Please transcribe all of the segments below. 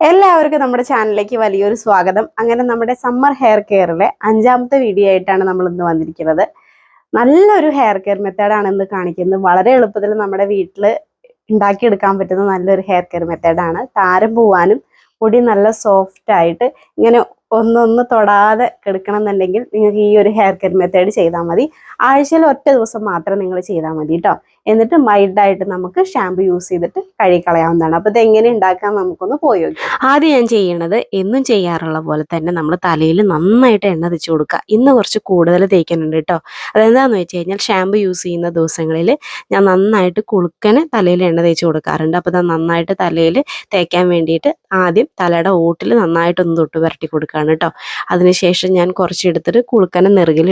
എല്ലാവർക്കും നമ്മുടെ ചാനലിലേക്ക് വലിയൊരു സ്വാഗതം. അങ്ങനെ നമ്മുടെ സമ്മർ ഹെയർ കെയറിലെ 5ാമത്തെ വീഡിയോ ആയിട്ടാണ് നമ്മൾ ഇന്ന് വന്നിരിക്കുന്നത്. നല്ലൊരു ഹെയർ കെയർ മെത്തേഡാണ് ഇന്ന് കാണിക്കുന്നത്. വളരെ എളുപ്പത്തിൽ നമ്മുടെ വീട്ടിൽ ഉണ്ടാക്കിയെടുക്കാൻ പറ്റുന്ന നല്ലൊരു ഹെയർ കെയർ മെത്തേഡാണ്. താരം പോവാനും മുടി നല്ല സോഫ്റ്റ് ആയിട്ട് ഇങ്ങനെ ഒന്നൊന്ന് തൊടാതെ കിടക്കണം എന്നുണ്ടെങ്കിൽ നിങ്ങൾക്ക് ഈ ഒരു ഹെയർ കെയർ മെത്തേഡ് ചെയ്താൽ മതി. ആഴ്ചയിൽ ഒറ്റ ദിവസം മാത്രം നിങ്ങൾ ചെയ്താൽ മതി കേട്ടോ. എന്നിട്ട് മൈൽഡായിട്ട് നമുക്ക് ഷാമ്പു യൂസ് ചെയ്തിട്ട് കഴുകിക്കളയാവുന്നതാണ്. അപ്പോൾ ഇത് എങ്ങനെ ഉണ്ടാക്കാൻ നമുക്കൊന്ന് പോയി നോക്കാം. ആദ്യം ഞാൻ ചെയ്യണത് എന്നും ചെയ്യാറുള്ള പോലെ തന്നെ നമ്മൾ തലയിൽ നന്നായിട്ട് എണ്ണ തേച്ച് കൊടുക്കുക. ഇന്ന് കുറച്ച് കൂടുതൽ തേക്കുന്നുണ്ട് കേട്ടോ. അതെന്താണെന്ന് വെച്ച് കഴിഞ്ഞാൽ ഷാമ്പു യൂസ് ചെയ്യുന്ന ദിവസങ്ങളിൽ ഞാൻ നന്നായിട്ട് കുളുക്കന് തലയിൽ എണ്ണ തേച്ച് കൊടുക്കാറുണ്ട്. അപ്പോൾ അത് നന്നായിട്ട് തലയിൽ തേക്കാൻ വേണ്ടിയിട്ട് ആദ്യം തലയുടെ ഓട്ടിൽ നന്നായിട്ടൊന്ന് തൊട്ട് പുരട്ടി കൊടുക്കുകയാണ് കേട്ടോ. അതിനുശേഷം ഞാൻ കുറച്ചെടുത്തിട്ട് കുളുക്കനെ നെറുകിൽ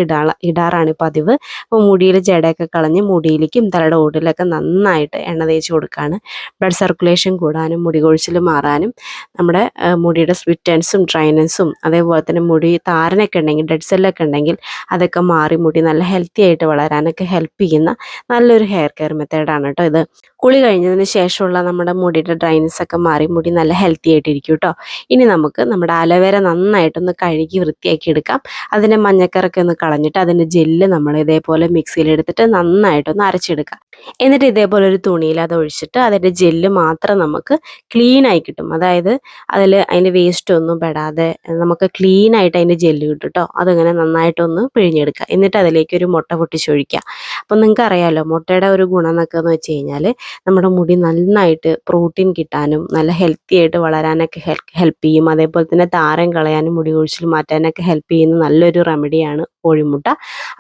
ഇടാറാണ് പതിവ്. അപ്പോൾ മുടിയിൽ ജടയൊക്കെ കളഞ്ഞ് മുടിയിലേക്കും തലയുടെ ഓട്ടിലൊക്കെ നന്നായിട്ട് എണ്ണ തേച്ച് കൊടുക്കുകയാണ്. ബ്ലഡ് സർക്കുലേഷൻ കൂടാനും മുടി കൊഴിച്ചിൽ മാറാനും നമ്മുടെ മുടിയുടെ സ്പ്ലിറ്റൻസും ഡ്രൈനൻസും അതേപോലെ തന്നെ മുടി താരനൊക്കെ ഉണ്ടെങ്കിൽ ഡെഡ് സെല്ലൊക്കെ ഉണ്ടെങ്കിൽ അതൊക്കെ മാറി മുടി നല്ല ഹെൽത്തി ആയിട്ട് വളരാനൊക്കെ ഹെൽപ്പ് ചെയ്യുന്ന നല്ലൊരു ഹെയർ കെയർ മെത്തേഡാണ് കേട്ടോ ഇത്. കുളി കഴിഞ്ഞതിന് ശേഷമുള്ള നമ്മുടെ മുടിയുടെ ഡ്രൈനസ് ഒക്കെ മാറി മുടി നല്ല ഹെൽത്തി ആയിട്ടിരിക്കും കേട്ടോ. ഇനി നമുക്ക് നമ്മുടെ അലോവേര നന്നായിട്ടൊന്ന് കഴുകി വൃത്തിയാക്കി എടുക്കാം. അതിൻ്റെ മഞ്ഞക്കറൊക്കെ ഒന്ന് കളഞ്ഞിട്ട് അതിൻ്റെ ജെല്ല് നമ്മൾ ഇതേപോലെ മിക്സിയിലെടുത്തിട്ട് നന്നായിട്ടൊന്ന് അരച്ചെടുക്കാം. എന്നിട്ട് ഇതേപോലെ ഒരു തുണിയിൽ അത് ഒഴിച്ചിട്ട് അതിൻ്റെ ജെല്ല് മാത്രം നമുക്ക് ക്ലീൻ ആയി കിട്ടും. അതായത് അതിൻ്റെ വേസ്റ്റ് ഒന്നും പെടാതെ നമുക്ക് ക്ലീൻ ആയിട്ട് അതിൻ്റെ ജെല്ല് കിട്ടും കേട്ടോ. അതങ്ങനെ നന്നായിട്ടൊന്ന് പിഴിഞ്ഞെടുക്കുക. എന്നിട്ട് അതിലേക്ക് ഒരു മുട്ട പൊട്ടിച്ചൊഴിക്കുക. അപ്പം നിങ്ങൾക്ക് അറിയാമല്ലോ മുട്ടയുടെ ഒരു ഗുണം എന്നൊക്കെ എന്ന് വെച്ച് കഴിഞ്ഞാൽ നമ്മുടെ മുടി നന്നായിട്ട് പ്രോട്ടീൻ കിട്ടാനും നല്ല ഹെൽത്തി ആയിട്ട് വളരാനൊക്കെ ഹെൽപ്പ് ചെയ്യും. അതേപോലെ തന്നെ താരം കളയാനും മുടി കൊഴിച്ചിൽ മാറ്റാനൊക്കെ ഹെൽപ്പ് ചെയ്യുന്ന നല്ലൊരു റെമഡിയാണ് കോഴിമുട്ട.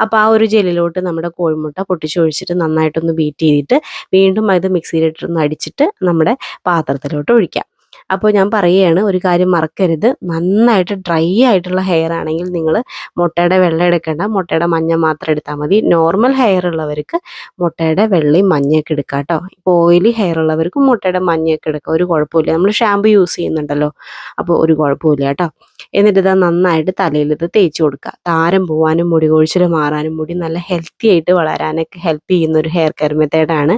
അപ്പോൾ ആ ഒരു ജെല്ലിലോട്ട് നമ്മുടെ കോഴിമുട്ട പൊട്ടിച്ചൊഴിച്ചിട്ട് നന്നായിട്ടൊന്ന് ബീറ്റ് ചെയ്തിട്ട് വീണ്ടും അത് മിക്സിയിലിട്ടൊന്ന് അടിച്ചിട്ട് നമ്മുടെ പാത്രത്തിലോട്ട് ഒഴിക്കാം. അപ്പോൾ ഞാൻ പറയുകയാണ്, ഒരു കാര്യം മറക്കരുത്, നന്നായിട്ട് ഡ്രൈ ആയിട്ടുള്ള ഹെയർ ആണെങ്കിൽ നിങ്ങൾ മുട്ടയുടെ വെള്ള എടുക്കേണ്ട, മുട്ടയുടെ മഞ്ഞ മാത്രം എടുത്താൽ മതി. നോർമൽ ഹെയർ ഉള്ളവർക്ക് മുട്ടയുടെ വെള്ളയും മഞ്ഞയൊക്കെ എടുക്കാം കേട്ടോ. ഇപ്പോൾ ഓയിലി ഹെയർ ഉള്ളവർക്ക് മുട്ടയുടെ മഞ്ഞയൊക്കെ എടുക്കാം, ഒരു കുഴപ്പമില്ല. നമ്മൾ ഷാമ്പു യൂസ് ചെയ്യുന്നുണ്ടല്ലോ, അപ്പോൾ ഒരു കുഴപ്പമില്ല കേട്ടോ. എന്നിട്ട് ഇത് നന്നായിട്ട് തലയിൽ ഇത് തേച്ച് കൊടുക്കുക. താരം പോവാനും മുടി കൊഴിച്ചിൽ മാറാനും മുടി നല്ല ഹെൽത്തി ആയിട്ട് വളരാനൊക്കെ ഹെൽപ്പ് ചെയ്യുന്ന ഒരു ഹെയർ കെയർ മെത്തേഡാണ്.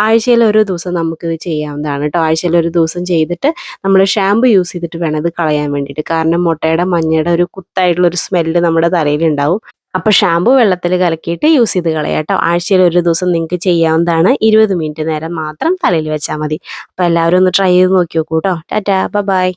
ആഴ്ചയിൽ ഒരു ദിവസം നമുക്കിത് ചെയ്യാവുന്നതാണ് കേട്ടോ. ആഴ്ചയിൽ ഒരു ദിവസം ചെയ്തിട്ട് നമ്മൾ ഷാമ്പു യൂസ് ചെയ്തിട്ട് വേണം ഇത് കളയാൻ വേണ്ടിയിട്ട്. കാരണം മുട്ടയുടെ മഞ്ഞയുടെ ഒരു കുത്തായിട്ടുള്ളൊരു സ്മെല്ല് നമ്മുടെ തലയിലുണ്ടാവും. അപ്പോൾ ഷാമ്പു വെള്ളത്തിൽ കലക്കിയിട്ട് യൂസ് ചെയ്ത് കളയാം കേട്ടോ. ആഴ്ചയിൽ ഒരു ദിവസം നിങ്ങൾക്ക് ചെയ്യാവുന്നതാണ്. 20 മിനിറ്റ് നേരം മാത്രം തലയിൽ വെച്ചാൽ മതി. അപ്പോൾ എല്ലാവരും ഒന്ന് ട്രൈ ചെയ്ത് നോക്കി നോക്കൂ കേട്ടോ. ടാറ്റാ, ബൈ.